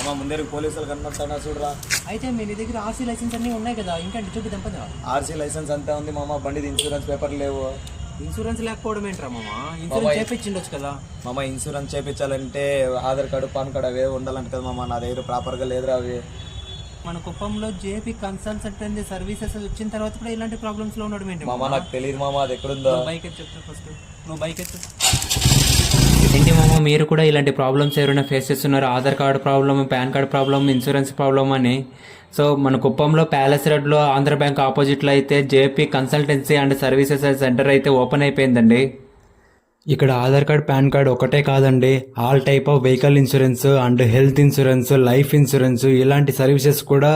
మామ ముందర పోలీసులు కనబడతానా చూడరా. అయితే మీ దగ్గర ఆర్సీ లైసెన్స్ అన్నీ ఉన్నాయి కదా, ఇంకా చూపిద్దాం పదా. ఆర్సీ లైసెన్స్ అంతా ఉంది మామ, బండిది ఇన్సూరెన్స్ పేపర్ లేవు. ఇన్సూరెన్స్ లేకపోవడం ఏంట్రా మామ? ఇన్సూరెన్స్ చేపించిండొచ్చు కదా మామ. ఇన్సూరెన్స్ చేయించాలంటే ఆధార్ కార్డు పాన్ కార్డు అవే ఉండాలంట కదా మామ, నా దగ్గర ప్రాపర్గా లేదురా అవి. మన కుప్పంలో జేపీ కన్సల్టెన్సీ సర్వీసెస్ వచ్చిన తర్వాత కూడా ఇలాంటి ప్రాబ్లమ్స్ లో ఉండడం ఏంటి మామ? నాకు తెలియదు మామ, అది ఎక్కడుందో. బైక్ ఎత్తు ఫస్ట్, నువ్వు బైక్ ఎత్తు. ఏంటి మామ, మీరు కూడా ఇలాంటి ప్రాబ్లమ్స్ ఎవరైనా ఫేస్ చేస్తున్నారు? Aadhaar card problem, pan card problem, insurance problem అని. సో మన కుప్పంలో ప్యాలెస్ రోడ్లో ఆంధ్ర బ్యాంక్ ఆపోజిట్లో అయితే JP consultancy and services centre అయితే ఓపెన్ అయిపోయిందండి. ఇక్కడ ఆధార్ కార్డ్, పాన్ కార్డ్ ఒకటే కాదండి, all type of vehicle insurance and health insurance, life insurance ఇలాంటి సర్వీసెస్ కూడా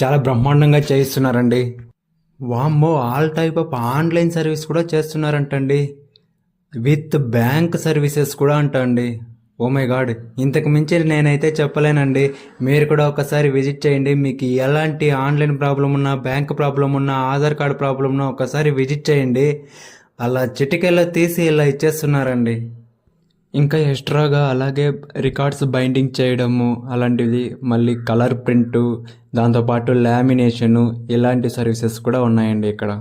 చాలా బ్రహ్మాండంగా చేయిస్తున్నారండి. వామ్మో, all type of online service కూడా చేస్తున్నారంటండి, విత్ బ్యాంక్ సర్వీసెస్ కూడా అంటండి. ఓ మై గాడ్, ఇంతకు మించి నేనైతే చెప్పలేనండి. మీరు కూడా ఒకసారి విజిట్ చేయండి. మీకు ఎలాంటి ఆన్లైన్ ప్రాబ్లం ఉన్నా, బ్యాంక్ ప్రాబ్లం ఉన్నా, ఆధార్ కార్డు ప్రాబ్లం ఉన్నా ఒకసారి విజిట్ చేయండి. అలా చిటికెలా తీసి ఇలా ఇచ్చేస్తున్నారండి. ఇంకా ఎక్స్ట్రాగా అలాగే రికార్డ్స్ బైండింగ్ చేయడము అలాంటివి, మళ్ళీ కలర్ ప్రింటు, దాంతోపాటు లామినేషను ఇలాంటి సర్వీసెస్ కూడా ఉన్నాయండి ఇక్కడ.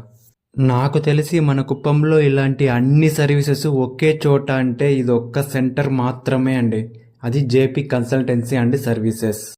నాకు తెలిసి మన కుప్పంలో ఇలాంటి అన్ని సర్వీసెస్ ఒకే చోట అంటే ఇది ఒక్క సెంటర్ మాత్రమే అండి, అది జేపీ కన్సల్టెన్సీ అండ్ సర్వీసెస్.